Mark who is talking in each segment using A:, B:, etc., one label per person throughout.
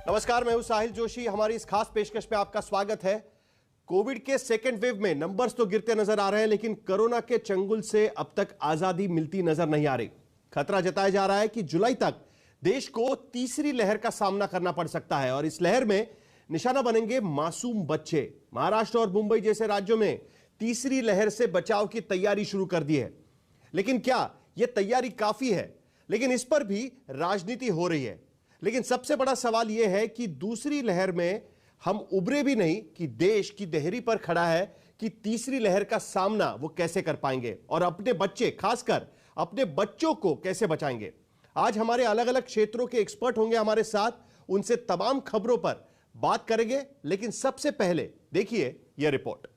A: नमस्कार, मैं हूं साहिल जोशी। हमारी इस खास पेशकश में आपका स्वागत है। कोविड के सेकेंड वेव में नंबर्स तो गिरते नजर आ रहे हैं, लेकिन कोरोना के चंगुल से अब तक आजादी मिलती नजर नहीं आ रही। खतरा जताया जा रहा है कि जुलाई तक देश को तीसरी लहर का सामना करना पड़ सकता है और इस लहर में निशाना बनेंगे मासूम बच्चे। महाराष्ट्र और मुंबई जैसे राज्यों में तीसरी लहर से बचाव की तैयारी शुरू कर दी है, लेकिन क्या यह तैयारी काफी है? लेकिन इस पर भी राजनीति हो रही है। लेकिन सबसे बड़ा सवाल यह है कि दूसरी लहर में हम उबरे भी नहीं कि देश की देहरी पर खड़ा है कि तीसरी लहर का सामना वो कैसे कर पाएंगे और अपने बच्चे, खासकर अपने बच्चों को कैसे बचाएंगे। आज हमारे अलग अलग क्षेत्रों के एक्सपर्ट होंगे हमारे साथ, उनसे तमाम खबरों पर बात करेंगे। लेकिन सबसे पहले देखिए यह रिपोर्ट।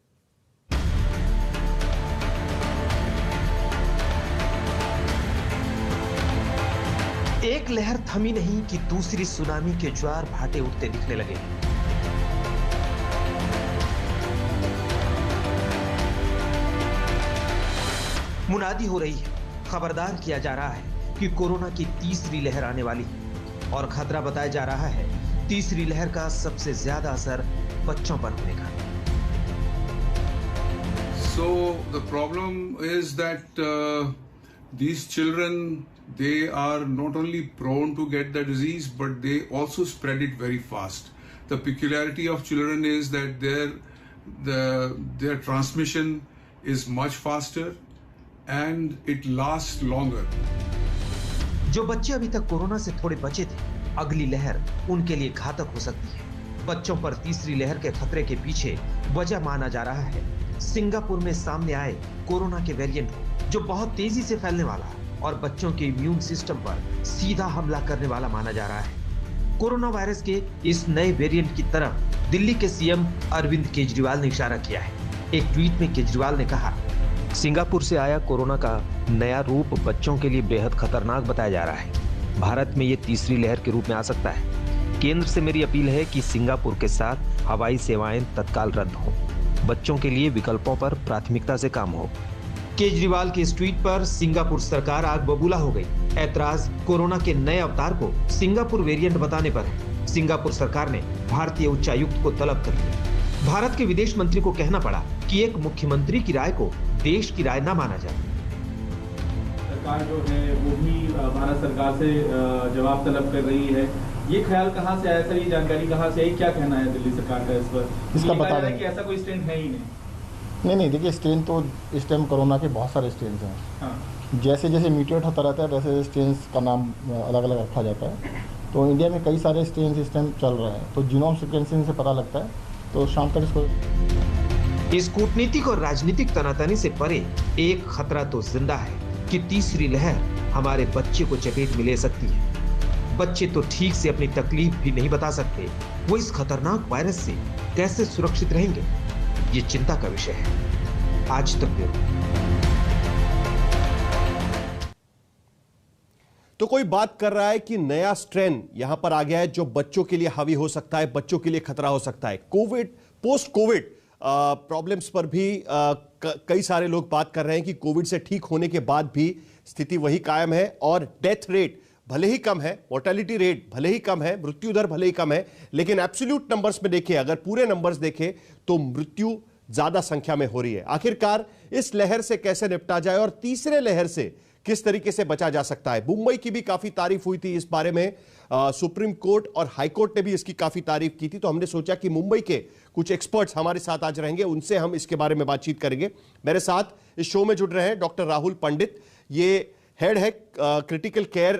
B: एक लहर थमी नहीं कि दूसरी सुनामी के ज्वार भाटे उठते दिखने लगे। मुनादी हो रही है, खबरदार किया जा रहा है कि कोरोना की तीसरी लहर आने वाली है और खतरा बताया जा रहा है तीसरी लहर का सबसे ज्यादा असर बच्चों पर होने का।
C: So the problem is that these children, they are not only prone to get the disease, but they also spread it very fast. The peculiarity of children is that their transmission is much faster and it lasts longer.
B: जो बच्चे अभी तक corona से थोड़े बचे थे, अगली लहर उनके लिए घातक हो सकती है। बच्चों पर तीसरी लहर के खतरे के पीछे वजह माना जा रहा है सिंगापुर में सामने आए कोरोना के वेरिएंट को, जो बहुत तेजी से फैलने वाला है और बच्चों के इम्यून सिस्टम पर सीधा हमला करने वाला माना जा रहा है। कोरोना वायरस के इस नए वेरिएंट की तरफ दिल्ली के सीएम अरविंद केजरीवाल ने इशारा किया है। एक ट्वीट में केजरीवाल ने कहा, सिंगापुर से आया कोरोना का नया रूप बच्चों के लिए बेहद खतरनाक बताया जा रहा है। भारत में ये तीसरी लहर के रूप में आ सकता है। केंद्र से मेरी अपील है कि सिंगापुर के साथ हवाई सेवाएं तत्काल रद्द हों। बच्चों के लिए विकल्पों पर प्राथमिकता से काम हो। केजरीवाल के इस ट्वीट पर सिंगापुर सरकार आग बबूला हो गई। ऐतराज कोरोना के नए अवतार को सिंगापुर वेरिएंट बताने पर है। सिंगापुर सरकार ने भारतीय उच्चायुक्त को तलब कर लिया। भारत के विदेश मंत्री को कहना पड़ा कि एक मुख्यमंत्री की राय को देश की राय न माना जाए।
D: सरकार जो है वो भी भारत सरकार से जवाब तलब कर रही है। ये ख्याल कहाँ से आया सर, ये जानकारी कहाँ से आई, क्या कहना है दिल्ली सरकार का इस पर?
E: इसका बता रहे
D: कि ऐसा कोई स्ट्रेन है ही
E: नहीं। देखिए, स्ट्रेन तो इस टाइम कोरोना के बहुत सारे स्ट्रेन हैं।
D: हाँ।
E: जैसे जैसे म्यूटेट होता रहता है वैसे स्ट्रेन का नाम अलग अलग रखा जाता है। तो इंडिया में कई सारे स्ट्रेन इस टाइम चल रहे हैं, तो जीनोम सीक्वेंसिंग से पता लगता है। तो शाम तक इसको
B: इस कूटनीतिक और राजनीतिक तनातनी से परे एक खतरा तो जिंदा है कि तीसरी लहर हमारे बच्चे को चपेट में ले सकती है। बच्चे तो ठीक से अपनी तकलीफ भी नहीं बता सकते, वो इस खतरनाक वायरस से कैसे सुरक्षित रहेंगे, ये चिंता का विषय है। आज तक ब्यूरो।
A: तो कोई बात कर रहा है कि नया स्ट्रेन यहां पर आ गया है जो बच्चों के लिए हावी हो सकता है, बच्चों के लिए खतरा हो सकता है। कोविड, पोस्ट कोविड प्रॉब्लम्स पर भी कई सारे लोग बात कर रहे हैं कि कोविड से ठीक होने के बाद भी स्थिति वही कायम है और डेथ रेट भले ही कम है, मोर्टेलिटी रेट भले ही कम है, मृत्यु दर भले ही कम है, लेकिन एब्सोल्यूट नंबर्स में देखें, अगर पूरे नंबर्स देखें तो मृत्यु ज्यादा संख्या में हो रही है। आखिरकार इस लहर से कैसे निपटा जाए और तीसरे लहर से किस तरीके से बचा जा सकता है। मुंबई की भी काफी तारीफ हुई थी इस बारे में, सुप्रीम कोर्ट और हाई कोर्ट ने भी इसकी काफी तारीफ की थी। तो हमने सोचा कि मुंबई के कुछ एक्सपर्ट्स हमारे साथ आज रहेंगे, उनसे हम इसके बारे में बातचीत करेंगे। मेरे साथ इस शो में जुड़ रहे हैं डॉक्टर राहुल पंडित, ये हेड है क्रिटिकल केयर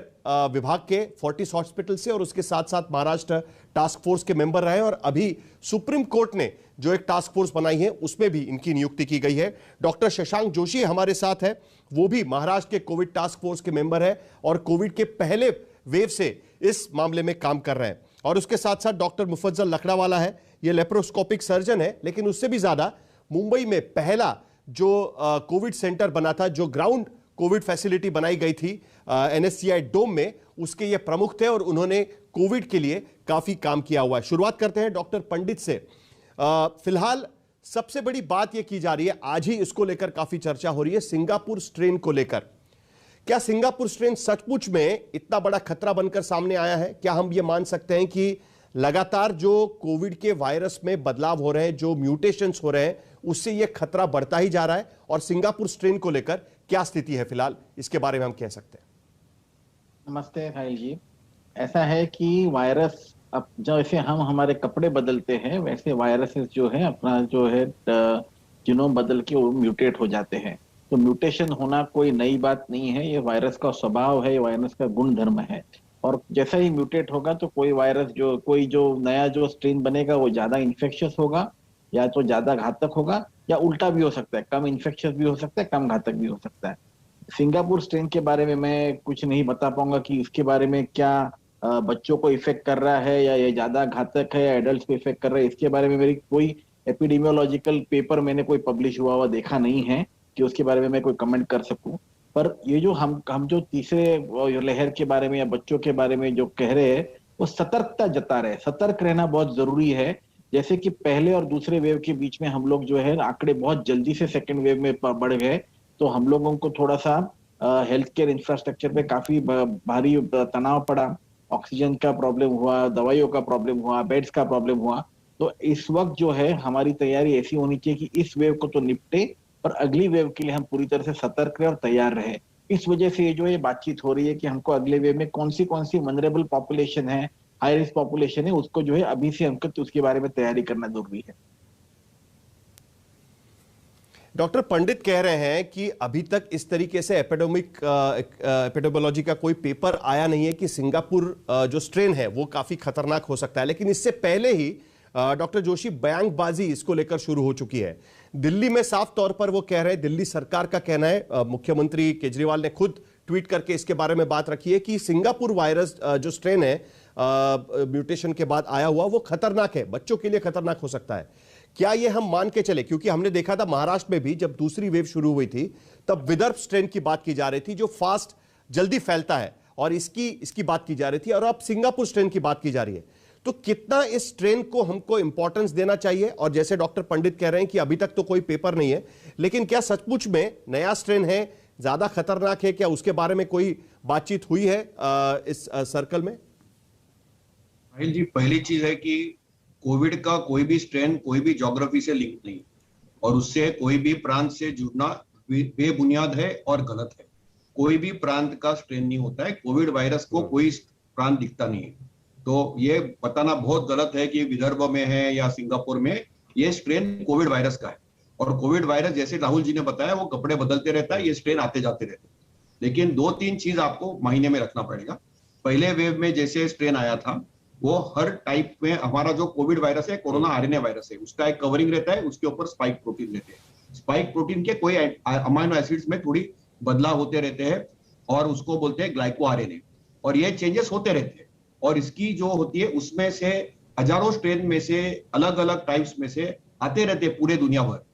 A: विभाग के फोर्टिस हॉस्पिटल से और उसके साथ साथ महाराष्ट्र टास्क फोर्स के मेंबर रहे और अभी सुप्रीम कोर्ट ने जो एक टास्क फोर्स बनाई है उसमें भी इनकी नियुक्ति की गई है। डॉक्टर शशांक जोशी हमारे साथ है, वो भी महाराष्ट्र के कोविड टास्क फोर्स के मेंबर है और कोविड के पहले वेव से इस मामले में काम कर रहे हैं। और उसके साथ साथ डॉक्टर मुफज्जल लकड़ावाला है, ये लेप्रोस्कोपिक सर्जन है, लेकिन उससे भी ज्यादा मुंबई में पहला जो कोविड सेंटर बना था, जो ग्राउंड कोविड फैसिलिटी बनाई गई थी NSCI डोम में, उसके ये प्रमुख थे और उन्होंने कोविड के लिए काफी काम किया हुआ है। शुरुआत करते हैं डॉक्टर पंडित से। फिलहाल सबसे बड़ी बात यह की जा रही है, आज ही इसको लेकर काफी चर्चा हो रही है, सिंगापुर स्ट्रेन को लेकर। क्या सिंगापुर स्ट्रेन सचमुच में इतना बड़ा खतरा बनकर सामने आया है? क्या हम ये मान सकते हैं कि लगातार जो कोविड के वायरस में बदलाव हो रहे हैं, जो म्यूटेशंस हो रहे हैं, उससे यह खतरा बढ़ता ही जा रहा है। और सिंगापुर स्ट्रेन को लेकर क्या स्थिति है फिलहाल, इसके बारे में हम कह सकते हैं?
F: नमस्ते साहिल जी। ऐसा है कि वायरस, अब जैसे हम हमारे कपड़े बदलते हैं वैसे वायरसेस जो है अपना जो है जीनोम बदल के वो म्यूटेट हो जाते हैं। तो म्यूटेशन होना कोई नई बात नहीं है, ये वायरस का स्वभाव है, ये वायरस का गुण धर्म है। और जैसा ही म्यूटेट होगा तो कोई जो नया जो स्ट्रेन बनेगा वो ज्यादा इन्फेक्शियस होगा, या तो ज्यादा घातक होगा, या उल्टा भी हो सकता है, कम इन्फेक्शियस भी हो सकता है, कम घातक भी हो सकता है। सिंगापुर स्ट्रेन के बारे में मैं कुछ नहीं बता पाऊंगा कि इसके बारे में क्या बच्चों को इफेक्ट कर रहा है या ये ज्यादा घातक है या एडल्ट को इफेक्ट कर रहा है। इसके बारे में मेरी कोई एपिडेमियोलॉजिकल पेपर मैंने कोई पब्लिश हुआ देखा नहीं है कि उसके बारे में मैं कोई कमेंट कर सकूं। पर ये जो हम जो तीसरे लहर के बारे में या बच्चों के बारे में जो कह रहे हैं वो सतर्कता जता रहे हैं। सतर्क रहना बहुत जरूरी है। जैसे कि पहले और दूसरे वेव के बीच में हम लोग जो है आंकड़े बहुत जल्दी से सेकेंड वेव में बढ़ गए, तो हम लोगों को थोड़ा सा हेल्थ केयर इंफ्रास्ट्रक्चर पे काफी भारी तनाव पड़ा। ऑक्सीजन का प्रॉब्लम हुआ, दवाइयों का प्रॉब्लम हुआ, बेड्स का प्रॉब्लम हुआ। तो इस वक्त जो है हमारी तैयारी ऐसी होनी चाहिए कि इस वेव को तो निपटे, पर अगली वेव के लिए हम पूरी तरह से सतर्क रहे और तैयार रहे। इस वजह से ये बातचीत हो रही है कि हमको अगले वेव में कौन सी वनरेबल पॉपुलेशन है, हाई रिस्क पॉपुलेशन है, उसको जो है अभी से हमको तो उसके बारे में तैयारी करना जरूरी है।
A: डॉक्टर पंडित कह रहे हैं कि अभी तक इस तरीके से एपिडेमियोलॉजी का कोई पेपर आया नहीं है कि सिंगापुर जो स्ट्रेन है वो काफी खतरनाक हो सकता है, लेकिन इससे पहले ही डॉक्टर जोशी बयानबाजी इसको लेकर शुरू हो चुकी है। दिल्ली में साफ तौर पर वो कह रहे हैं, दिल्ली सरकार का कहना है, मुख्यमंत्री केजरीवाल ने खुद ट्वीट करके इसके बारे में बात रखी है कि सिंगापुर वायरस जो स्ट्रेन है म्यूटेशन के बाद आया हुआ वो खतरनाक है, बच्चों के लिए खतरनाक हो सकता है। क्या ये हम मान के चले? क्योंकि हमने देखा था महाराष्ट्र में भी जब दूसरी वेव शुरू हुई थी तब विदर्भ स्ट्रेन की बात की जा रही थी जो फास्ट जल्दी फैलता है, और इसकी बात की जा रही थी, और अब सिंगापुर स्ट्रेन की बात की जा रही है। तो कितना इस स्ट्रेन को हमको इंपॉर्टेंस देना चाहिए? और जैसे डॉक्टर पंडित कह रहे हैं कि अभी तक तो कोई पेपर नहीं है, लेकिन क्या सचमुच में नया स्ट्रेन है, ज्यादा खतरनाक है? क्या उसके बारे में कोई बातचीत हुई है इस सर्कल में?
G: जी, पहली चीज है कि कोविड का कोई भी स्ट्रेन कोई भी ज्योग्राफी से लिंक नहीं, और उससे कोई भी प्रांत से जुड़ना बेबुनियाद है और गलत है। कोई भी प्रांत का स्ट्रेन नहीं होता है। कोविड वायरस को कोई प्रांत दिखता नहीं है, तो ये बताना बहुत गलत है कि विदर्भ में है या सिंगापुर में ये स्ट्रेन कोविड वायरस का है। और कोविड वायरस, जैसे राहुल जी ने बताया, वो कपड़े बदलते रहता है, ये स्ट्रेन आते जाते रहते हैं। लेकिन 2-3 चीज आपको मायने में रखना पड़ेगा। पहले वेव में जैसे स्ट्रेन आया था वो हर टाइप में, हमारा जो कोविड वायरस है कोरोना आरएनए वायरस है, उसका एक कवरिंग रहता है, उसके ऊपर स्पाइक प्रोटीन रहते हैं। स्पाइक प्रोटीन के कोई अमाइनो एसिड्स में थोड़ी बदलाव होते रहते हैं और उसको बोलते हैं ग्लाइको आरएनए, और ये चेंजेस होते रहते हैं। और इसकी जो होती है उसमें से हजारों स्ट्रेन में से अलग अलग टाइप्स में से आते रहते हैं पूरे दुनिया भर,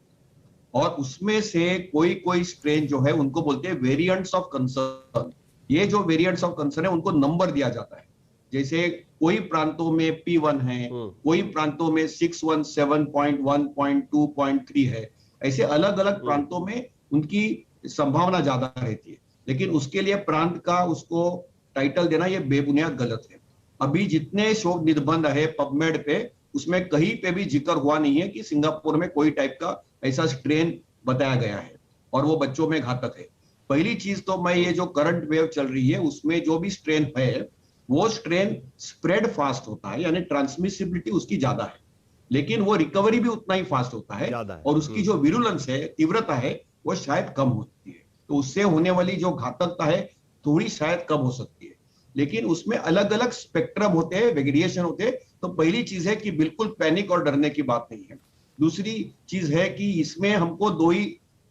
G: और उसमें से कोई स्ट्रेन जो है उनको बोलते हैं वेरिएंट्स ऑफ कंसर्न। ये जो वेरिएंट्स ऑफ कंसर्न है उनको नंबर दिया जाता है। जैसे कोई प्रांतों में P1 है, कोई प्रांतों में 617.1.2.3 है, ऐसे अलग अलग प्रांतों में उनकी संभावना ज्यादा रहती है। लेकिन उसके लिए प्रांत का उसको टाइटल देना ये बेबुनियाद गलत है। अभी जितने शोध निबंध है पबमेड पे, उसमें कहीं पे भी जिक्र हुआ नहीं है कि सिंगापुर में कोई टाइप का ऐसा स्ट्रेन बताया गया है और वो बच्चों में घातक है। पहली चीज तो मैं, ये जो करंट वेव चल रही है उसमें जो भी स्ट्रेन है वो स्ट्रेन स्प्रेड फास्ट होता है, यानी ट्रांसमिसिबिलिटी उसकी ज्यादा है, लेकिन वो रिकवरी भी उतना ही फास्ट होता है, और उसकी जो विरुलेंस है, तीव्रता है, वो शायद कम होती है। तो उससे होने वाली जो घातकता है थोड़ी शायद कम हो सकती है, लेकिन उसमें अलग अलग स्पेक्ट्रम होते हैं, वेरिएशन होते हैं। तो पहली चीज है कि बिल्कुल पैनिक और डरने की बात नहीं है। दूसरी चीज है कि इसमें हमको 2 ही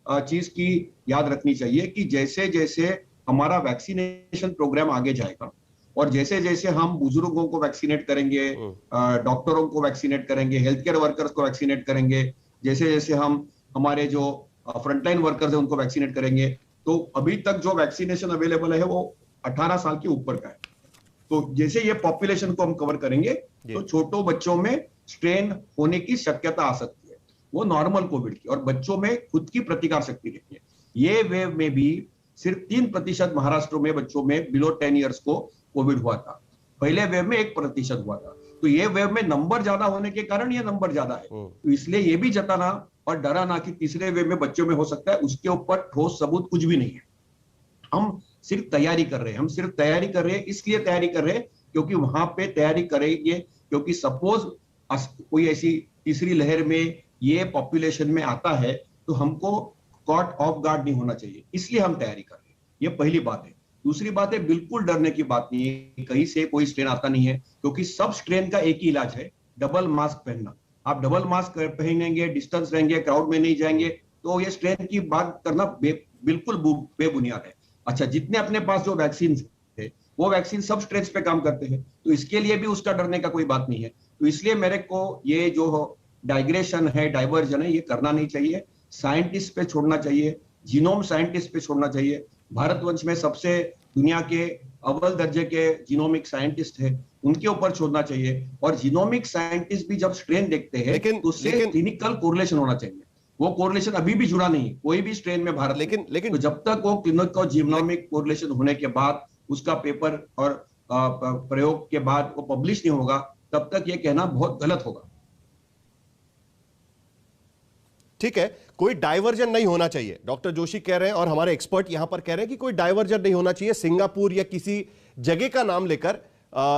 G: चीज की याद रखनी चाहिए कि जैसे जैसे हमारा वैक्सीनेशन प्रोग्राम आगे जाएगा और जैसे जैसे हम बुजुर्गों को वैक्सीनेट करेंगे, डॉक्टरों को वैक्सीनेट करेंगे, हेल्थ केयर वर्कर्स को वैक्सीनेट करेंगे, जैसे जैसे हम हमारे जो फ्रंटलाइन वर्कर्स है उनको वैक्सीनेट करेंगे, तो अभी तक जो वैक्सीनेशन अवेलेबल है वो 18 साल के ऊपर का है। तो जैसे ये पॉपुलेशन को हम कवर करेंगे तो छोटों बच्चों में स्ट्रेन होने की शक्यता आ सकती है, वो नॉर्मल कोविड की, और बच्चों में खुद की प्रतिकार शक्ति रहती है। ये वेव में भी सिर्फ 3% महाराष्ट्र में बच्चों में बिलो 10 ईयर्स को कोविड हुआ था। पहले वेव में 1% हुआ था। तो ये वेव में नंबर ज्यादा होने के कारण ये नंबर ज्यादा है, तो इसलिए ये भी जताना और डराना कि तीसरे वेव में बच्चों में हो सकता है, उसके ऊपर ठोस सबूत कुछ भी नहीं है। हम सिर्फ तैयारी कर रहे हैं, हम सिर्फ तैयारी कर रहे हैं, इसलिए तैयारी कर रहे हैं क्योंकि वहां पे तैयारी करेंगे, क्योंकि सपोज कोई ऐसी तीसरी लहर में ये पॉपुलेशन में आता है तो हमको कॉट ऑफ गार्ड नहीं होना चाहिए, इसलिए हम तैयारी कर रहे हैं। ये पहली बात है। दूसरी बात है, बिल्कुल डरने की बात नहीं है, कहीं से कोई स्ट्रेन आता नहीं है, क्योंकि सब स्ट्रेन का एक ही इलाज है, डबल मास्क पहनना। आप डबल मास्क पहनेंगे, डिस्टेंस रहेंगे, क्राउड में नहीं जाएंगे, तो ये स्ट्रेन की बात करना बिल्कुल बेबुनियाद है। अच्छा, जितने अपने पास जो वैक्सीन है वो वैक्सीन सब स्ट्रेन पे काम करते हैं, तो इसके लिए भी उसका डरने का कोई बात नहीं है। तो इसलिए मेरे को ये जो डाइग्रेशन है, डाइवर्जन है, ये करना नहीं चाहिए, साइंटिस्ट पे छोड़ना चाहिए, जीनोम साइंटिस्ट पे छोड़ना चाहिए। भारतवंश में सबसे दुनिया के अव्वल दर्जे के जीनोमिक साइंटिस्ट है, उनके ऊपर छोड़ना चाहिए। और जीनोमिक साइंटिस्ट भी जब स्ट्रेन देखते हैं तो उससे क्लिनिकल कोरिलेशन होना चाहिए। वो कोरिलेशन अभी भी जुड़ा नहीं है कोई भी स्ट्रेन में भारत, लेकिन तो जब तक वो क्लिनिकल जीनोमिक कोरिलेशन होने के बाद उसका पेपर और प्रयोग के बाद वो पब्लिश नहीं होगा, तब तक ये कहना बहुत गलत होगा।
A: ठीक है, कोई डाइवर्जन नहीं होना चाहिए, डॉक्टर जोशी कह रहे हैं और हमारे एक्सपर्ट यहां पर कह रहे हैं कि कोई डाइवर्जन नहीं होना चाहिए। सिंगापुर या किसी जगह का नाम लेकर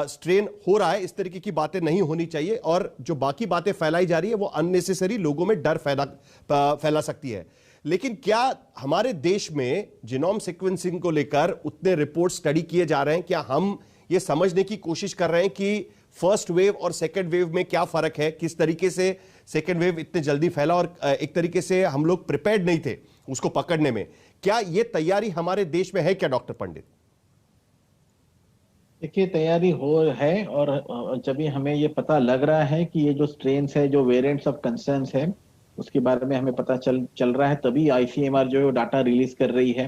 A: स्ट्रेन हो रहा है, इस तरीके की बातें नहीं होनी चाहिए, और जो बाकी बातें फैलाई जा रही है वो अननेसेसरी लोगों में डर फैला सकती है। लेकिन क्या हमारे देश में जीनोम सीक्वेंसिंग को लेकर उतने रिपोर्ट स्टडी किए जा रहे हैं? क्या हम ये समझने की कोशिश कर रहे हैं कि फर्स्ट वेव और सेकेंड वेव में क्या फर्क है, किस तरीके से सेकेंड वेव इतने जल्दी फैला और एक तरीके से हम लोग प्रिपेयर्ड नहीं थे उसको पकड़ने में? क्या ये तैयारी हमारे देश में है क्या डॉक्टर पंडित?
F: देखिए, तैयारी है, और जब भी हमें ये पता लग रहा है कि ये जो स्ट्रेन्स है, जो वेरिएंट्स ऑफ कंसर्न्स है, उसके बारे में हमें पता चल रहा है, तभी आईसीएमआर जो है डाटा रिलीज कर रही है।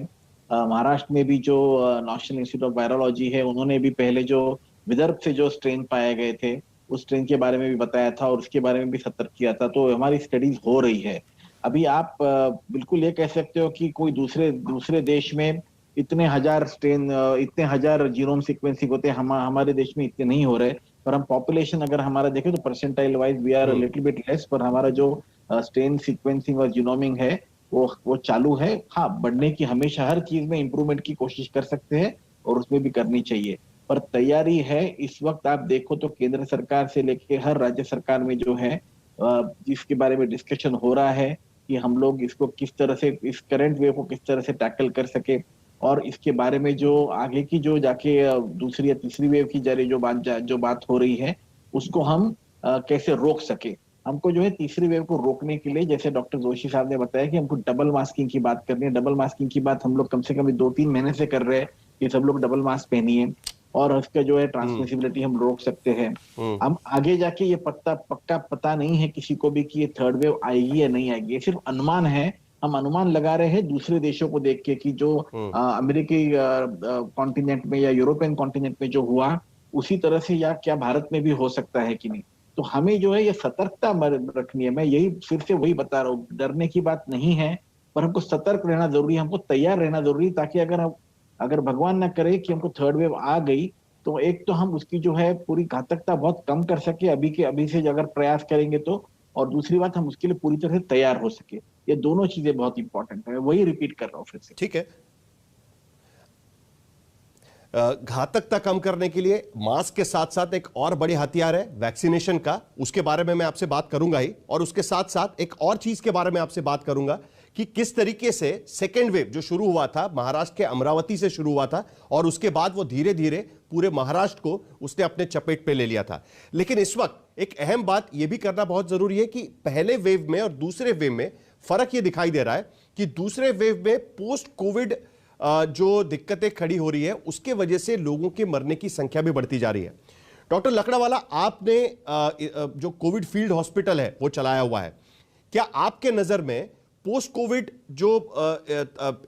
F: महाराष्ट्र में भी जो नेशनल इंस्टीट्यूट ऑफ वायरोलॉजी है, उन्होंने भी पहले जो विदर्भ से जो स्ट्रेन पाए गए थे उस स्ट्रेन के बारे में भी बताया था और उसके बारे में भी सतर्क किया था। तो हमारी स्टडीज हो रही है। अभी आप बिल्कुल ये कह सकते हो कि कोई दूसरे देश में इतने हजार जीनोम सीक्वेंसिंग होते हैं, हमारे देश में इतने नहीं हो रहे। पर हम पॉपुलेशन अगर हमारा देखें तो percentile wise we are little bit less, पर हमारा जो स्ट्रेन सीक्वेंसिंग और जीनोमिंग है वो चालू है। हाँ, बढ़ने की हमेशा हर चीज में इंप्रूवमेंट की कोशिश कर सकते हैं और उसमें भी करनी चाहिए, पर तैयारी है। इस वक्त आप देखो तो केंद्र सरकार से लेके हर राज्य सरकार में जो है जिसके बारे में डिस्कशन हो रहा है कि हम लोग इसको किस तरह से, इस करंट वेव को किस तरह से टैकल कर सके, और इसके बारे में जो आगे की जो जाके दूसरी या तीसरी वेव की जो बात हो रही है उसको हम कैसे रोक सके। हमको जो है तीसरी वेव को रोकने के लिए, जैसे डॉक्टर जोशी साहब ने बताया कि हमको डबल मास्किंग की बात करनी है। डबल मास्किंग की बात हम लोग कम से कम 2-3 महीने से कर रहे हैं कि सब लोग डबल मास्क पहनिए, और उसका जो है ट्रांसमिसिबिलिटी हम रोक सकते हैं। हम आगे जाके ये पक्का पता नहीं है किसी को भी कि ये थर्ड वेव आएगी या नहीं आएगी, ये सिर्फ अनुमान है। हम अनुमान लगा रहे हैं दूसरे देशों को देख के कि जो अमेरिकी कॉन्टिनेंट में या यूरोपियन कॉन्टिनेंट में जो हुआ उसी तरह से या क्या भारत में भी हो सकता है कि नहीं। तो हमें जो है ये सतर्कता रखनी है। मैं यही फिर से वही बता रहा हूँ, डरने की बात नहीं है, पर हमको सतर्क रहना जरूरी है, हमको तैयार रहना जरूरी है, ताकि अगर भगवान ना करे कि हमको थर्ड वेव आ गई तो एक तो हम उसकी जो है पूरी घातकता बहुत कम कर सके अभी से अगर प्रयास करेंगे तो, और दूसरी बात हम उसके लिए पूरी तरह से तैयार हो सके। ये दोनों चीजें बहुत इंपॉर्टेंट है, वही रिपीट कर रहा हूँ फिर से।
A: ठीक है, घातकता कम करने के लिए मास्क के साथ साथ एक और बड़ी हथियार है वैक्सीनेशन का, उसके बारे में मैं आपसे बात करूंगा ही, और उसके साथ साथ एक और चीज के बारे में आपसे बात करूंगा कि किस तरीके से सेकेंड वेव जो शुरू हुआ था महाराष्ट्र के अमरावती से शुरू हुआ था और उसके बाद वो धीरे धीरे पूरे महाराष्ट्र को उसने अपने चपेट पे ले लिया था। लेकिन इस वक्त एक अहम बात यह भी करना बहुत जरूरी है कि पहले वेव में और दूसरे वेव में फर्क यह दिखाई दे रहा है कि दूसरे वेव में पोस्ट कोविड जो दिक्कतें खड़ी हो रही है उसके वजह से लोगों के मरने की संख्या भी बढ़ती जा रही है। डॉक्टर लकड़ावाला, आपने जो कोविड फील्ड हॉस्पिटल है वो चलाया हुआ है, क्या आपके नजर में पोस्ट कोविड जो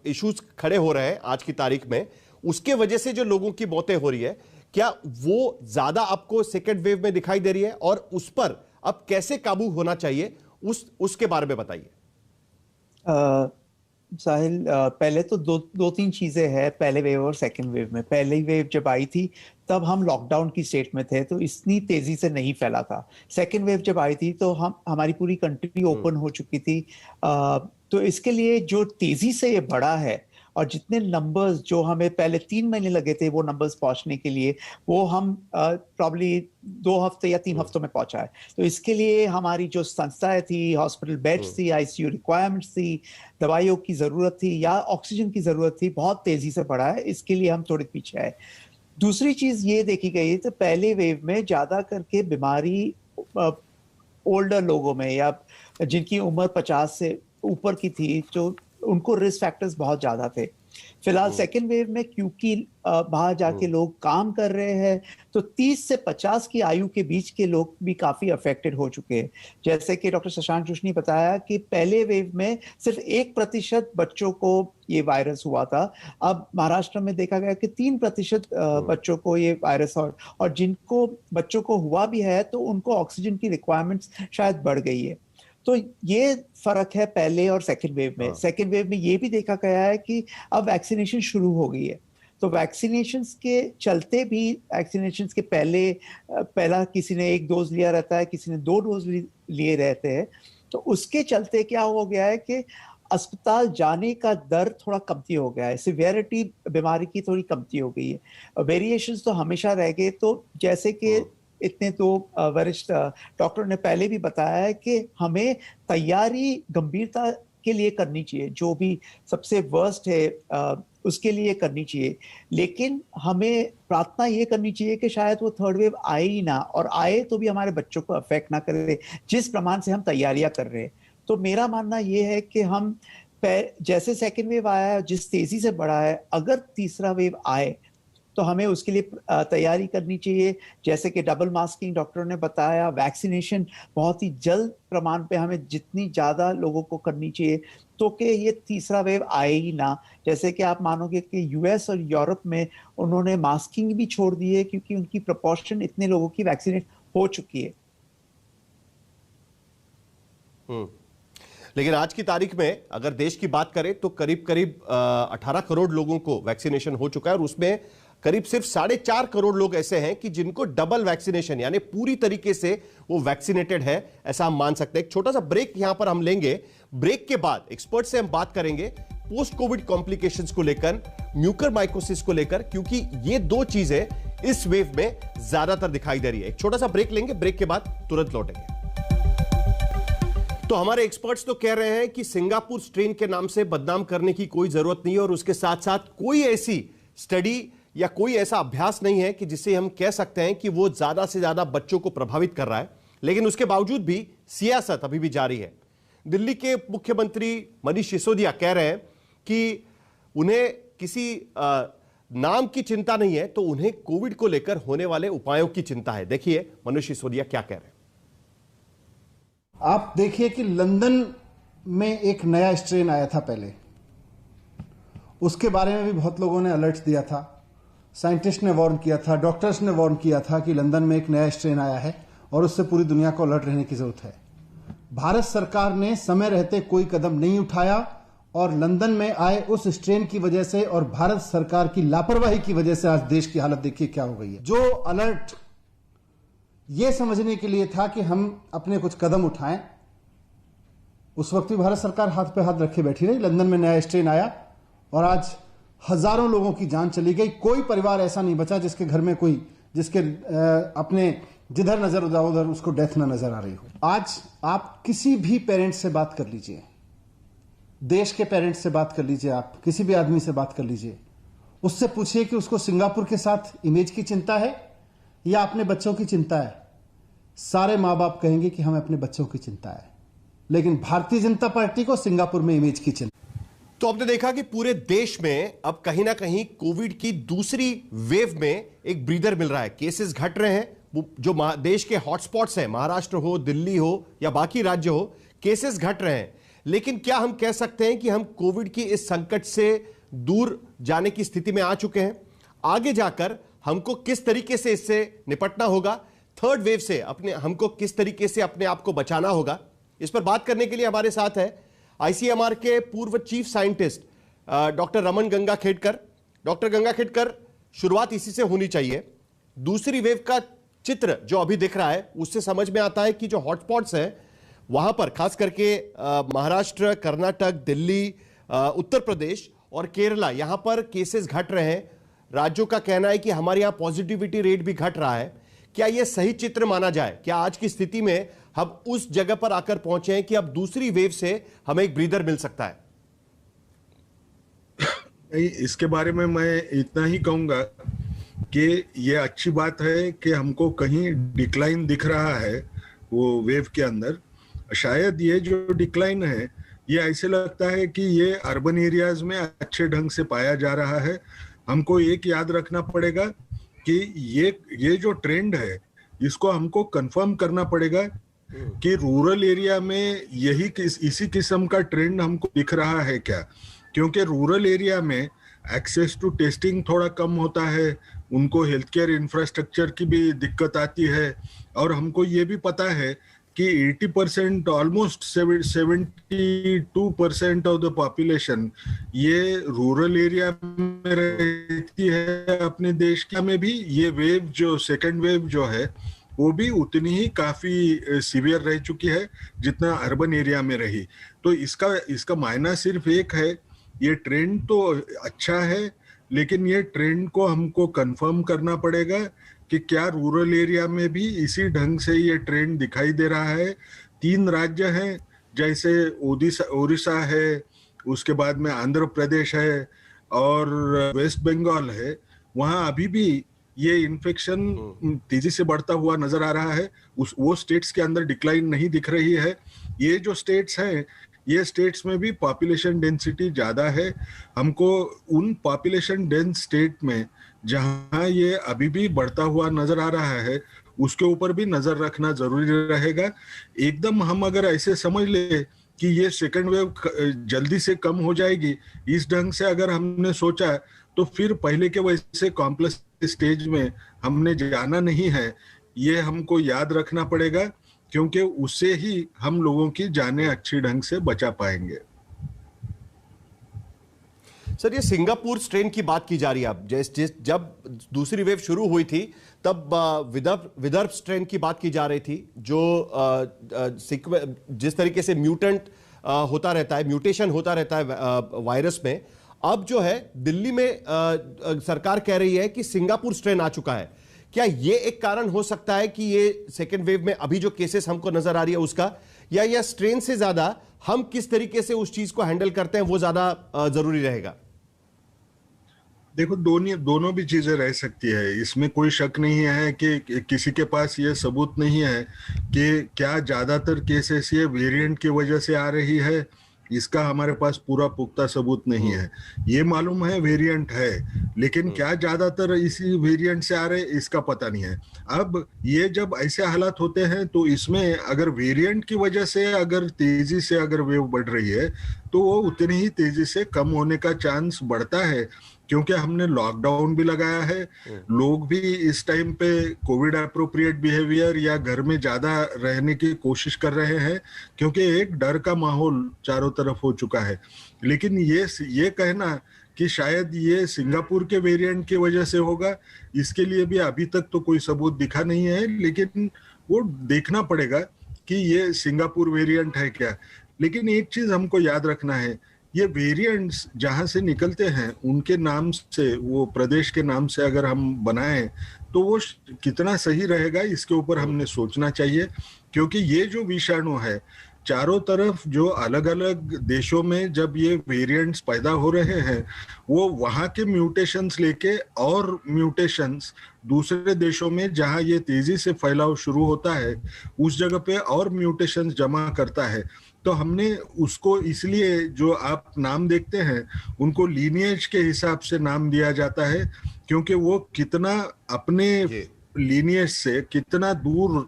A: इश्यूज खड़े हो रहे हैं आज की तारीख में, उसके वजह से जो लोगों की मौतें हो रही है, क्या वो ज्यादा आपको सेकेंड वेव में दिखाई दे रही है, और उस पर अब कैसे काबू होना चाहिए उसके बारे में बताइए।
H: साहिल, पहले तो दो तीन चीजें हैं पहले वेव और सेकंड वेव में। पहली वेव जब आई थी तब हम लॉकडाउन की स्टेट में थे, तो इतनी तेजी से नहीं फैला था। सेकंड वेव जब आई थी तो हमारी पूरी कंट्री ओपन हो चुकी थी। तो इसके लिए जो तेजी से ये बढ़ा है और जितने नंबर्स जो हमें पहले 3 महीने लगे थे वो नंबर्स पहुंचने के लिए, वो हम प्रॉब्ली 2 हफ्ते या 3 हफ्तों में पहुंचा है। तो इसके लिए हमारी जो संस्थाएं थी, हॉस्पिटल बेड्स थी, आईसीयू रिक्वायरमेंट्स थी, दवाइयों की जरूरत थी या ऑक्सीजन की जरूरत थी, बहुत तेजी से बढ़ा है। इसके लिए हम थोड़े पीछे आए। दूसरी चीज ये देखी गई तो पहले वेव में ज्यादा करके बीमारी ओल्डर लोगों में या जिनकी उम्र 50 से ऊपर की थी, तो उनको रिस्क फैक्टर्स बहुत ज्यादा थे। फिलहाल सेकेंड वेव में क्योंकि बाहर जाके लोग काम कर रहे हैं, तो 30 से 50 की आयु के बीच के लोग भी काफी अफेक्टेड हो चुके हैं। जैसे कि डॉक्टर शशांक जोशी ने बताया कि पहले वेव में सिर्फ 1% बच्चों को ये वायरस हुआ था। अब महाराष्ट्र में देखा गया कि 3% बच्चों को ये वायरस और जिनको बच्चों को हुआ भी है तो उनको ऑक्सीजन की रिक्वायरमेंट्स शायद बढ़ गई है। तो ये फर्क है पहले और सेकेंड वेव में। सेकेंड वेव में ये भी देखा गया है कि अब वैक्सीनेशन शुरू हो गई है, तो वैक्सीनेशंस के चलते भी, वैक्सीनेशंस के पहला किसी ने 1 डोज लिया रहता है, किसी ने 2 डोज लिए रहते हैं, तो उसके चलते क्या हो गया है कि अस्पताल जाने का दर थोड़ा कमती हो गया है, सिवियरिटी बीमारी की थोड़ी कमती हो गई है। वेरिएशंस तो हमेशा रह गए। तो जैसे कि इतने तो वरिष्ठ डॉक्टर ने पहले भी बताया है कि हमें तैयारी गंभीरता के लिए करनी चाहिए, जो भी सबसे वर्स्ट है उसके लिए करनी चाहिए, लेकिन हमें प्रार्थना ये करनी चाहिए कि शायद वो थर्ड वेव आए ही ना, और आए तो भी हमारे बच्चों को अफेक्ट ना करे जिस प्रमाण से हम तैयारियां कर रहे हैं। तो मेरा मानना ये है कि हम जैसे सेकेंड वेव आया है, जिस तेजी से बढ़ा है, अगर तीसरा वेव आए तो हमें उसके लिए तैयारी करनी चाहिए। जैसे कि डबल मास्किंग डॉक्टरों ने बताया, वैक्सीनेशन बहुत ही जल्द प्रमाण पे हमें जितनी ज़्यादा लोगों को करनी चाहिए तो कि ये तीसरा वेव आए ही ना। जैसे कि आप मानोगे कि यूएस और यूरोप में उन्होंने मास्किंग भी छोड़ दी है क्योंकि उनकी प्रोपोर्शन इतने लोगों की वैक्सीनेट हो चुकी है।
A: लेकिन आज की तारीख में अगर देश की बात करें तो करीब 18 करोड़ लोगों को वैक्सीनेशन हो चुका है, और उसमें करीब सिर्फ 4.5 करोड़ लोग ऐसे हैं कि जिनको डबल वैक्सीनेशन यानी पूरी तरीके से वो वैक्सीनेटेड है, ऐसा हम मान सकते हैं। एक छोटा सा ब्रेक यहां पर हम लेंगे। ब्रेक के बाद एक्सपर्ट से हम बात करेंगे पोस्ट कोविड कॉम्प्लिकेशंस को लेकर, म्यूकरमाइकोसिस को लेकर, क्योंकि ये 2 चीजें इस वेव में ज्यादातर दिखाई दे रही है। एक छोटा सा ब्रेक लेंगे, ब्रेक के बाद तुरंत लौटेंगे। तो हमारे एक्सपर्ट्स तो कह रहे हैं कि सिंगापुर स्ट्रेन के नाम से बदनाम करने की कोई जरूरत नहीं है, और उसके साथ साथ कोई ऐसी स्टडी या कोई ऐसा अभ्यास नहीं है कि जिससे हम कह सकते हैं कि वो ज्यादा से ज्यादा बच्चों को प्रभावित कर रहा है। लेकिन उसके बावजूद भी सियासत अभी भी जारी है। दिल्ली के मुख्यमंत्री मनीष सिसोदिया कह रहे हैं कि उन्हें किसी नाम की चिंता नहीं है, तो उन्हें कोविड को लेकर होने वाले उपायों की चिंता है। देखिए मनीष सिसोदिया क्या कह रहे हैं।
I: आप देखिए कि लंदन में एक नया स्ट्रेन आया था पहले, उसके बारे में भी बहुत लोगों ने अलर्ट दिया था, साइंटिस्ट ने वार्न किया था, डॉक्टर्स ने वार्न किया था कि लंदन में एक नया स्ट्रेन आया है और उससे पूरी दुनिया को अलर्ट रहने की जरूरत है। भारत सरकार ने समय रहते कोई कदम नहीं उठाया, और लंदन में आए उस स्ट्रेन की वजह से और भारत सरकार की लापरवाही की वजह से आज देश की हालत देखिए क्या हो गई है। जो अलर्ट ये समझने के लिए था कि हम अपने कुछ कदम उठाएं, उस वक्त भी भारत सरकार हाथ पे हाथ रखे बैठी रही। लंदन में नया स्ट्रेन आया और आज हजारों लोगों की जान चली गई। कोई परिवार ऐसा नहीं बचा जिसके घर में कोई, जिसके अपने जिधर नजर उधर उसको डेथ ना नजर आ रही हो। आज आप किसी भी पेरेंट्स से बात कर लीजिए, देश के पेरेंट्स से बात कर लीजिए, आप किसी भी आदमी से बात कर लीजिए, उससे पूछिए कि उसको सिंगापुर के साथ इमेज की चिंता है या अपने बच्चों की चिंता है। सारे माँ बाप कहेंगे कि हमें अपने बच्चों की चिंता है, लेकिन भारतीय जनता पार्टी को सिंगापुर में इमेज की चिंता।
A: तो आपने देखा कि पूरे देश में अब कहीं ना कहीं कोविड की दूसरी वेव में एक ब्रीदर मिल रहा है। केसेस घट रहे हैं, जो देश के हॉटस्पॉट्स हैं, महाराष्ट्र हो, दिल्ली हो या बाकी राज्य हो, केसेस घट रहे हैं। लेकिन क्या हम कह सकते हैं कि हम कोविड की इस संकट से दूर जाने की स्थिति में आ चुके हैं? आगे जाकर हमको किस तरीके से इससे निपटना होगा, थर्ड वेव से हमको किस तरीके से अपने आप को बचाना होगा, इस पर बात करने के लिए हमारे साथ है आईसीएमआर के पूर्व chief scientist doctor Raman Gangakhedkar. Doctor Gangakhedkar, शुरुआत इसी से होनी चाहिए। दूसरी वेव का चित्र जो अभी दिख रहा है उससे समझ में आता है कि जो हॉटस्पॉट्स हैं वहां पर खास करके महाराष्ट्र, कर्नाटक, दिल्ली, उत्तर प्रदेश और केरला, यहां पर केसेस घट रहे हैं। राज्यों का कहना है कि हमारे यहां पॉजिटिविटी रेट भी घट रहा है। क्या यह सही चित्र माना जाए? क्या आज की स्थिति में हम उस जगह पर आकर पहुंचे हैं कि अब दूसरी वेव से हमें एक ब्रीदर मिल सकता है?
J: नहीं, इसके बारे में मैं इतना ही कहूंगा कि ये अच्छी बात है कि हमको कहीं डिक्लाइन दिख रहा है वो वेव के अंदर। शायद ये जो डिक्लाइन है ये ऐसे लगता है कि ये अर्बन एरियाज में अच्छे ढंग से पाया जा रहा है। हमको एक याद रखना पड़ेगा कि ये जो ट्रेंड है इसको हमको कंफर्म करना पड़ेगा कि रूरल एरिया में इसी किस्म का ट्रेंड हमको दिख रहा है क्या, क्योंकि रूरल एरिया में एक्सेस टू टेस्टिंग थोड़ा कम होता है, उनको हेल्थ केयर इंफ्रास्ट्रक्चर की भी दिक्कत आती है। और हमको ये भी पता है कि 80% ऑलमोस्ट 72% ऑफ द पॉपुलेशन ये रूरल एरिया में रहती है अपने देश के में भी। ये वेव जो सेकेंड वेव जो है वो भी उतनी ही काफी सीवियर रह चुकी है जितना अर्बन एरिया में रही। तो इसका मायना सिर्फ एक है, ये ट्रेंड तो अच्छा है लेकिन ये ट्रेंड को हमको कंफर्म करना पड़ेगा कि क्या रूरल एरिया में भी इसी ढंग से ये ट्रेंड दिखाई दे रहा है। 3 राज्य हैं जैसे उड़ीसा है, उसके बाद में आंध्र प्रदेश है और वेस्ट बंगाल है, वहाँ अभी भी ये इन्फेक्शन तेजी से बढ़ता हुआ नजर आ रहा है। वो स्टेट्स के अंदर डिक्लाइन नहीं दिख रही है। ये जो स्टेट्स हैं ये स्टेट्स में भी पॉपुलेशन डेंसिटी ज्यादा है। हमको उन पॉपुलेशन डेंस स्टेट में जहां ये अभी भी बढ़ता हुआ नजर आ रहा है उसके ऊपर भी नजर रखना जरूरी रहेगा। एकदम हम अगर ऐसे समझ ले कि ये सेकंड वेव जल्दी से कम हो जाएगी, इस ढंग से अगर हमने सोचा तो फिर पहले के वैसे कॉम्प्लेक्स स्टेज में हमने जाना नहीं है। ये हमको याद रखना पड़ेगा क्योंकि उससे ही हम लोगों की जानें अच्छी ढंग से बचा पाएंगे।
A: सर, ये सिंगापुर स्ट्रेन की बात की जा रही है। अब जब दूसरी वेव शुरू हुई थी तब विदर्भ स्ट्रेन की बात की जा रही थी, जो जिस तरीके से म्यूटेंट होता रहता है, म्यूटेशन होता रहता है वायरस में। अब जो है दिल्ली में सरकार कह रही है कि सिंगापुर स्ट्रेन आ चुका है। क्या ये एक कारण हो सकता है कि ये सेकेंड वेव में अभी जो केसेस हमको नजर आ रही है उसका, या स्ट्रेन से ज्यादा हम किस तरीके से उस चीज को हैंडल करते हैं वो ज्यादा जरूरी रहेगा?
J: देखो, दोनों भी चीजें रह सकती है, इसमें कोई शक नहीं है कि किसी के पास ये सबूत नहीं है कि क्या ज्यादातर केसेस ये वेरिएंट की वजह से आ रही है। इसका हमारे पास पूरा पुख्ता सबूत नहीं है। ये मालूम है वेरिएंट है, लेकिन क्या ज्यादातर इसी वेरिएंट से आ रहे इसका पता नहीं है। अब ये जब ऐसे हालात होते हैं तो इसमें अगर वेरिएंट की वजह से अगर तेजी से अगर वेव बढ़ रही है तो वो उतनी ही तेजी से कम होने का चांस बढ़ता है, क्योंकि हमने लॉकडाउन भी लगाया है। लोग भी इस टाइम पे कोविड अप्रोप्रिएट बिहेवियर या घर में ज्यादा रहने की कोशिश कर रहे हैं, क्योंकि एक डर का माहौल चारों तरफ हो चुका है। लेकिन ये कहना कि शायद ये सिंगापुर के वेरिएंट की वजह से होगा, इसके लिए भी अभी तक तो कोई सबूत दिखा नहीं है। लेकिन वो देखना पड़ेगा कि ये सिंगापुर वेरिएंट है क्या। लेकिन एक चीज हमको याद रखना है, ये वेरिएंट्स जहां से निकलते हैं उनके नाम से, वो प्रदेश के नाम से अगर हम बनाएं तो वो कितना सही रहेगा इसके ऊपर हमने सोचना चाहिए। क्योंकि ये जो विषाणु है चारों तरफ जो अलग अलग देशों में जब ये वेरिएंट्स पैदा हो रहे हैं वो वहाँ के म्यूटेशंस लेके और म्यूटेशंस दूसरे देशों में जहाँ ये तेजी से फैलाव शुरू होता है उस जगह पे और म्यूटेशंस जमा करता है। तो हमने उसको इसलिए जो आप नाम देखते हैं उनको लीनिएज के हिसाब से नाम दिया जाता है, क्योंकि वो कितना अपने लीनिएज से कितना दूर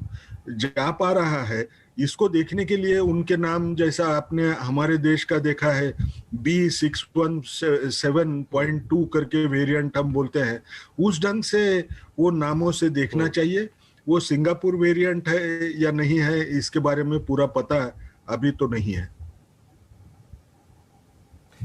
J: जा पा रहा है इसको देखने के लिए उनके नाम, जैसा आपने हमारे देश का देखा है B617.2 करके वेरिएंट हम बोलते हैं, उस ढंग से वो नामों से देखना चाहिए। वो सिंगापुर वेरिएंट है या नहीं है इसके बारे में पूरा पता अभी तो नहीं है।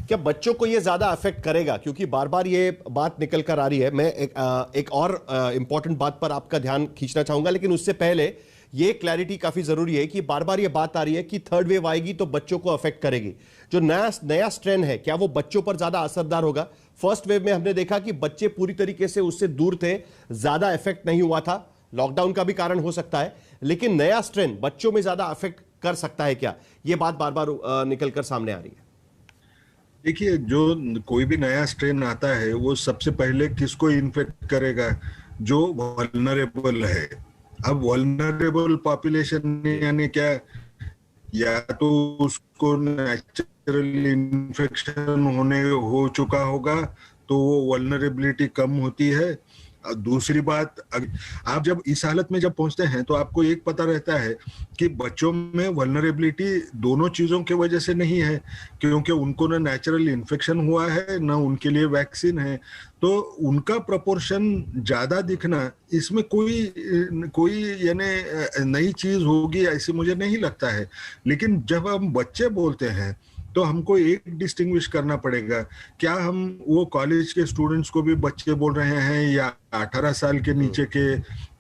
A: क्या बच्चों को ये ज्यादा अफेक्ट करेगा? क्योंकि बार बार ये बात निकल कर आ रही है। मैं एक और इंपॉर्टेंट बात पर आपका ध्यान खींचना चाहूंगा, लेकिन उससे पहले ये क्लैरिटी काफी जरूरी है कि बार बार ये बात आ रही है कि थर्ड वेव आएगी तो बच्चों को अफेक्ट करेगी। जो नया स्ट्रेन है, क्या वो बच्चों पर ज्यादा असरदार होगा? फर्स्ट वेव में हमने देखा कि बच्चे पूरी तरीके से उससे दूर थे, ज्यादा इफेक्ट नहीं हुआ था, लॉकडाउन का भी कारण हो सकता है, लेकिन नया स्ट्रेन बच्चों में ज्यादा अफेक्ट कर सकता है क्या? ये बात बार बार निकल कर सामने आ रही है।
J: देखिए, जो कोई भी नया स्ट्रेन आता है वो सबसे पहले किसको इन्फेक्ट करेगा? जो वल्नरेबल है। अब वल्नरेबल पॉपुलेशन यानी क्या? या तो उसको नेचुरल इन्फेक्शन हो चुका होगा तो वो वल्नरेबिलिटी कम होती है। दूसरी बात, आप जब इस हालत में जब पहुंचते हैं तो आपको एक पता रहता है कि बच्चों में वल्नरेबिलिटी दोनों चीजों की वजह से नहीं है, क्योंकि उनको ना नेचुरल इन्फेक्शन हुआ है ना उनके लिए वैक्सीन है, तो उनका प्रोपोर्शन ज्यादा दिखना इसमें कोई यानी नई चीज होगी ऐसे मुझे नहीं लगता है। लेकिन जब हम बच्चे बोलते हैं तो हमको एक डिस्टिंग्विश करना पड़ेगा, क्या हम वो कॉलेज के स्टूडेंट्स को भी बच्चे बोल रहे हैं या 18 साल के नीचे के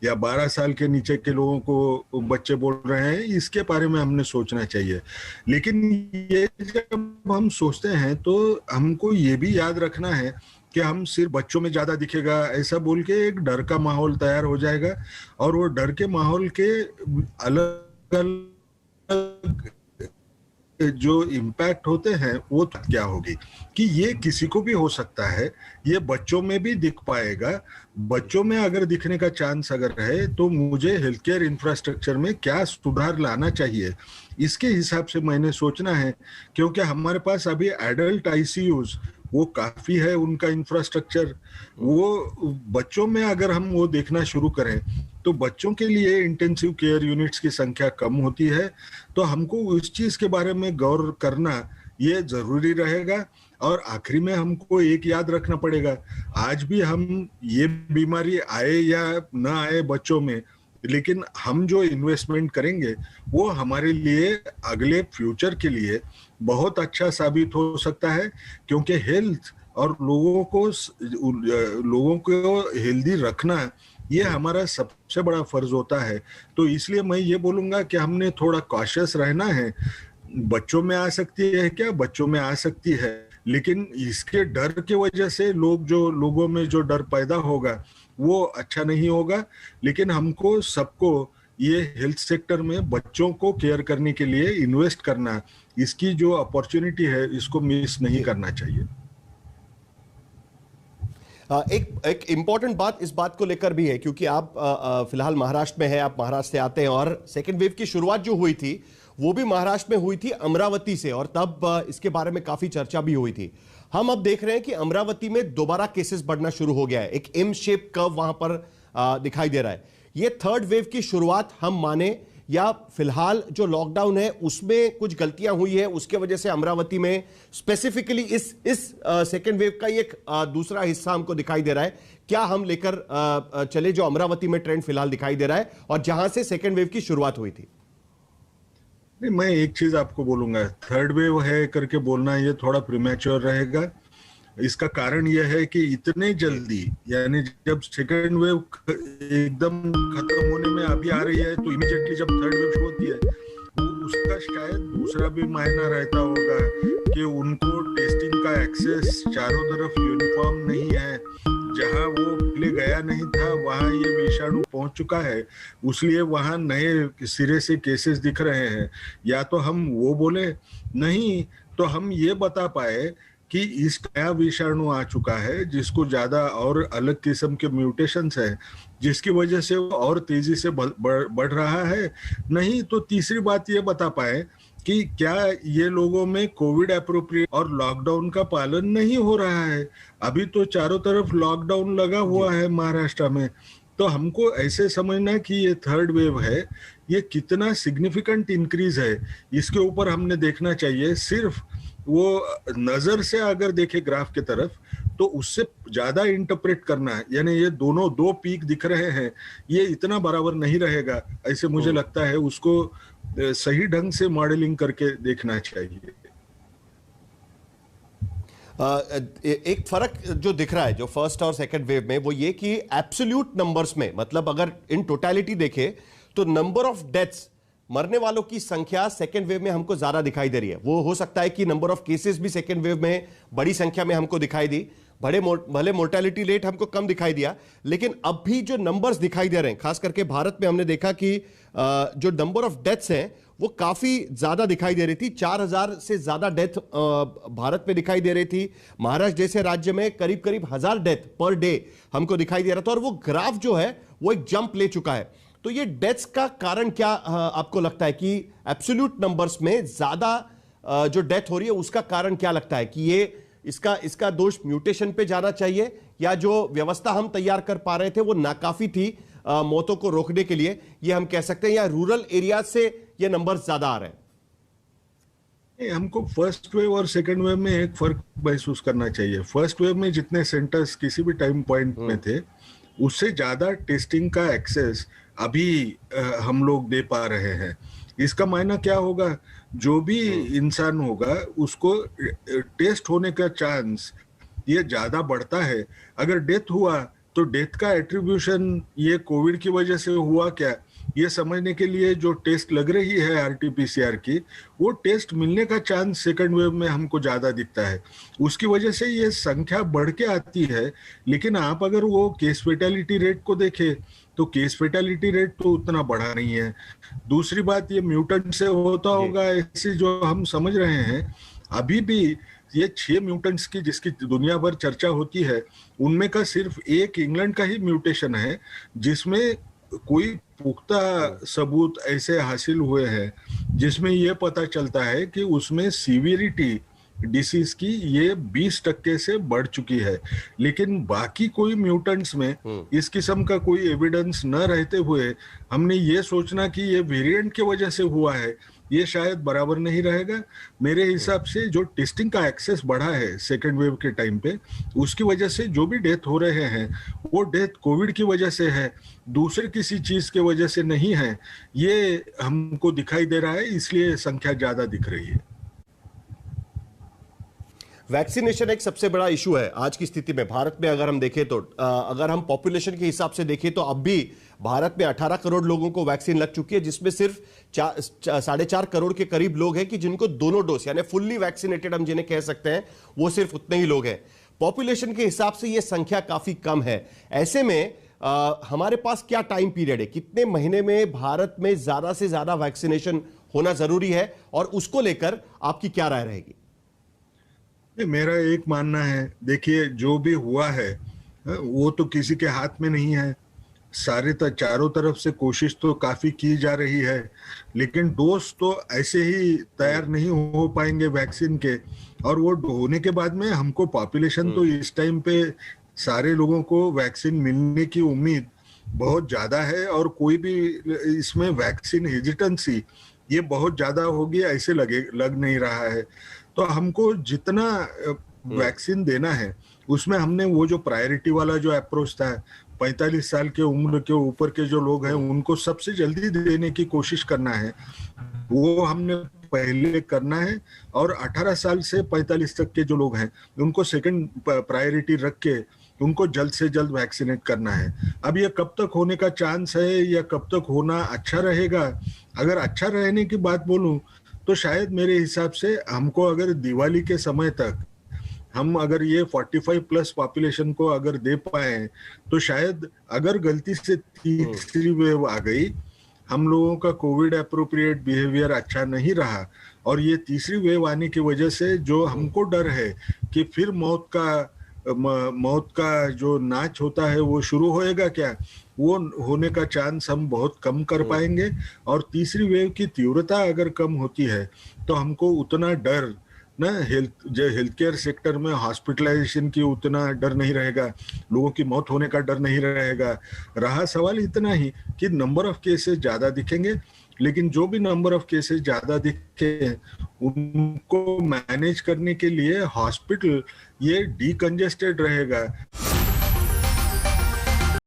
J: या 12 साल के नीचे के लोगों को बच्चे बोल रहे हैं? इसके बारे में हमने सोचना चाहिए। लेकिन ये जब हम सोचते हैं तो हमको ये भी याद रखना है कि हम सिर्फ बच्चों में ज्यादा दिखेगा ऐसा बोल के एक डर का माहौल तैयार हो जाएगा, और वो डर के माहौल के अलग अलग जो इम्पैक्ट होते हैं वो क्या होगी कि ये किसी को भी हो सकता है, ये बच्चों में भी दिख पाएगा। बच्चों में अगर दिखने का चांस अगर है तो मुझे हेल्थ केयर इंफ्रास्ट्रक्चर में क्या सुधार लाना चाहिए, इसके हिसाब से मैंने सोचना है। क्योंकि हमारे पास अभी एडल्ट आईसीयूज वो काफी है, उनका इंफ्रास्ट्रक्चर, वो बच्चों में अगर हम वो देखना शुरू करें तो बच्चों के लिए इंटेंसिव केयर यूनिट्स की संख्या कम होती है। तो हमको उस चीज के बारे में गौर करना ये जरूरी रहेगा। और आखिरी में हमको एक याद रखना पड़ेगा, आज भी हम ये बीमारी आए या ना आए बच्चों में, लेकिन हम जो इन्वेस्टमेंट करेंगे वो हमारे लिए अगले फ्यूचर के लिए बहुत अच्छा साबित हो सकता है। क्योंकि हेल्थ और लोगों को हेल्दी रखना ये हमारा सबसे बड़ा फर्ज होता है। तो इसलिए मैं ये बोलूंगा कि हमने थोड़ा कॉशियस रहना है। बच्चों में आ सकती है क्या? बच्चों में आ सकती है, लेकिन इसके डर की वजह से लोगों में जो डर पैदा होगा वो अच्छा नहीं होगा। लेकिन हमको सबको ये हेल्थ सेक्टर में बच्चों को केयर करने के लिए इन्वेस्ट करना, इसकी जो अपॉर्चुनिटी है इसको मिस नहीं करना चाहिए।
A: एक इंपॉर्टेंट बात इस बात को लेकर भी है, क्योंकि आप फिलहाल महाराष्ट्र में हैं, आप महाराष्ट्र से आते हैं, और सेकेंड वेव की शुरुआत जो हुई थी वो भी महाराष्ट्र में हुई थी, अमरावती से, और तब इसके बारे में काफी चर्चा भी हुई थी। हम अब देख रहे हैं कि अमरावती में दोबारा केसेस बढ़ना शुरू हो गया है, एक एम शेप कर्व वहां पर दिखाई दे रहा है। ये थर्ड वेव की शुरुआत हम माने, या फिलहाल जो लॉकडाउन है उसमें कुछ गलतियां हुई है, उसके वजह से अमरावती में स्पेसिफिकली इस सेकेंड वेव का एक दूसरा हिस्सा हमको दिखाई दे रहा है? क्या हम लेकर चले जो अमरावती में ट्रेंड फिलहाल दिखाई दे रहा है और जहां से सेकेंड वेव की शुरुआत हुई थी?
J: नहीं, मैं एक चीज आपको बोलूंगा, थर्ड वेव है करके बोलना ये थोड़ा प्रीमैच्योर रहेगा। इसका कारण यह है कि इतने जल्दी, यानी जब सेकेंड वेव एकदम खत्म होने में अभी आ रही है तो इमीडिएटली जब थर्ड वेव शुरू होती है उसका शायद दूसरा भी मायना रहता होगा कि उनको टेस्टिंग का एक्सेस चारों तरफ यूनिफॉर्म नहीं है। जहां वो पहले गया नहीं था वहां ये विषाणु पहुंच चुका है, इसलिए वहां नए सिरे से केसेस दिख रहे हैं। या तो हम वो बोले, नहीं तो हम ये बता पाए कि इस नया विषाणु आ चुका है जिसको ज्यादा और अलग किस्म के म्यूटेशंस है, जिसकी वजह से वो और तेजी से बढ़ रहा है। नहीं तो तीसरी बात ये बता पाए कि क्या ये लोगों में कोविड एप्रोप्रिएट और लॉकडाउन का पालन नहीं हो रहा है। अभी तो चारों तरफ लॉकडाउन लगा हुआ है महाराष्ट्र में। तो हमको ऐसे समझना कि ये थर्ड वेव है, ये कितना सिग्निफिकेंट इंक्रीज है, इसके ऊपर हमने देखना चाहिए। सिर्फ वो नजर से अगर देखे ग्राफ की तरफ तो उससे ज्यादा इंटरप्रेट करना है, यानी ये दोनों दो पीक दिख रहे हैं, ये इतना बराबर नहीं रहेगा ऐसे मुझे लगता है। उसको सही ढंग से मॉडलिंग करके देखना चाहिए।
A: एक फर्क जो दिख रहा है जो फर्स्ट और सेकंड वेव में, वो ये कि एब्सोल्यूट नंबर्स में, मतलब अगर इन टोटलिटी देखें तो नंबर ऑफ डेथ्स, मरने वालों की संख्या सेकेंड वेव में हमको ज्यादा दिखाई दे रही है। वो हो सकता है कि नंबर ऑफ केसेस भी सेकेंड वेव में बड़ी संख्या में हमको दिखाई दी, भले मोर्टेलिटी रेट हमको कम दिखाई दिया, लेकिन अब भी जो नंबर्स दिखाई दे रहे हैं, खास करके भारत में हमने देखा कि जो नंबर ऑफ डेथ्स हैं वो काफी ज्यादा दिखाई दे रही थी। 4000 से ज्यादा डेथ भारत में दिखाई दे रही थी। महाराष्ट्र जैसे राज्य में करीब करीब 1000 डेथ पर डे हमको दिखाई दे रहा था, और वो ग्राफ जो है वो एक जंप ले चुका है। तो ये डेथ्स का कारण क्या आपको लगता है कि एब्सोल्यूट नंबर्स में ज्यादा जो डेथ हो रही है उसका कारण क्या लगता है कि ये इसका दोष म्यूटेशन पे जाना चाहिए, या जो व्यवस्था हम तैयार कर पा रहे थे वो नाकाफी थी मौतों को रोकने के लिए, ये हम कह सकते हैं, या रूरल एरिया से ये नंबर ज्यादा आ रहे हैं?
J: हमको फर्स्ट वेव और सेकंड वेव में एक फर्क महसूस करना चाहिए। फर्स्ट वेव में जितने सेंटर्स किसी भी टाइम पॉइंट में थे, उससे ज्यादा टेस्टिंग का एक्सेस अभी हम लोग दे पा रहे हैं। इसका मायना क्या होगा, जो भी इंसान होगा उसको टेस्ट होने का चांस ये ज्यादा बढ़ता है। अगर डेथ हुआ तो डेथ का एट्रीब्यूशन ये कोविड की वजह से हुआ क्या, ये समझने के लिए जो टेस्ट लग रही है आरटीपीसीआर की, वो टेस्ट मिलने का चांस सेकंड वेव में हमको ज्यादा दिखता है। उसकी वजह से ये संख्या बढ़ के आती है। लेकिन आप अगर वो केस फेटेलिटी रेट को देखें तो केस फेटेलिटी रेट तो उतना बढ़ा नहीं है। दूसरी बात, ये म्यूटेंट से होता होगा ऐसे जो हम समझ रहे हैं। अभी भी ये 6 म्यूटेंट्स की जिसकी दुनिया भर चर्चा होती है, उनमें का सिर्फ एक इंग्लैंड का ही म्यूटेशन है जिसमें कोई पुख्ता सबूत ऐसे हासिल हुए हैं जिसमें यह पता चलता है कि उसमें सीवियरिटी डिसीज की ये 20% से बढ़ चुकी है। लेकिन बाकी कोई म्यूटेंट्स में इस किस्म का कोई एविडेंस न रहते हुए हमने ये सोचना कि ये वेरिएंट की वजह से हुआ है, ये शायद बराबर नहीं रहेगा। मेरे हिसाब से जो टेस्टिंग का एक्सेस बढ़ा है सेकेंड वेव के टाइम पे, उसकी वजह से जो भी डेथ हो रहे हैं वो डेथ कोविड की वजह से है, दूसरे किसी चीज की वजह से नहीं है। ये हमको दिखाई दे रहा है, इसलिए संख्या ज्यादा दिख रही है।
A: वैक्सीनेशन एक सबसे बड़ा इशू है आज की स्थिति में भारत में। अगर हम देखें तो अगर हम पॉपुलेशन के हिसाब से देखें तो अब भी भारत में 18 करोड़ लोगों को वैक्सीन लग चुकी है, जिसमें सिर्फ 4.5 करोड़ के करीब लोग हैं कि जिनको दोनों डोज यानी फुल्ली वैक्सीनेटेड हम जिन्हें कह सकते हैं, वो सिर्फ उतने ही लोग हैं। पॉपुलेशन के हिसाब से यह संख्या काफी कम है। ऐसे में हमारे पास क्या टाइम पीरियड है, कितने महीने में भारत में ज्यादा से ज्यादा वैक्सीनेशन होना जरूरी है, और उसको लेकर आपकी क्या राय रहेगी?
J: मेरा एक मानना है, देखिए जो भी हुआ है वो तो किसी के हाथ में नहीं है। चारों तरफ से कोशिश तो काफी की जा रही है, लेकिन डोज तो ऐसे ही तैयार नहीं हो पाएंगे वैक्सीन के। और वो होने के बाद में हमको पॉपुलेशन तो इस टाइम पे सारे लोगों को वैक्सीन मिलने की उम्मीद बहुत ज्यादा है, और कोई भी इसमें वैक्सीन हेजिटेंसी ये बहुत ज्यादा होगी ऐसे लग नहीं रहा है। तो हमको जितना वैक्सीन देना है उसमें हमने वो जो प्रायोरिटी वाला जो अप्रोच था, 45 साल के उम्र के ऊपर के जो लोग हैं उनको सबसे जल्दी देने की कोशिश करना है, वो हमने पहले करना है। और 18 साल से 45 तक के जो लोग हैं उनको सेकंड प्रायोरिटी रख के उनको जल्द से जल्द वैक्सीनेट करना है। अब ये कब तक होने का चांस है या कब तक होना अच्छा रहेगा, अगर अच्छा रहने की बात बोलूं तो शायद मेरे हिसाब से हमको अगर दिवाली के समय तक हम अगर ये 45 प्लस पॉपुलेशन को अगर दे पाए तो शायद, अगर गलती से तीसरी वेव आ गई, हम लोगों का कोविड एप्रोप्रिएट बिहेवियर अच्छा नहीं रहा, और ये तीसरी वेव आने की वजह से जो हमको डर है कि फिर मौत का जो नाच होता है वो शुरू होएगा क्या, वो होने का चांस हम बहुत कम कर पाएंगे। और तीसरी वेव की तीव्रता अगर कम होती है तो हमको उतना डर ना हेल्थ केयर सेक्टर में हॉस्पिटलाइजेशन की उतना डर नहीं रहेगा, लोगों की मौत होने का डर नहीं रहेगा। रहा सवाल इतना ही कि नंबर ऑफ केसेस ज्यादा दिखेंगे, लेकिन जो भी नंबर ऑफ केसेस ज्यादा दिखे उनको मैनेज करने के लिए हॉस्पिटल ये डीकंजेस्टेड रहेगा।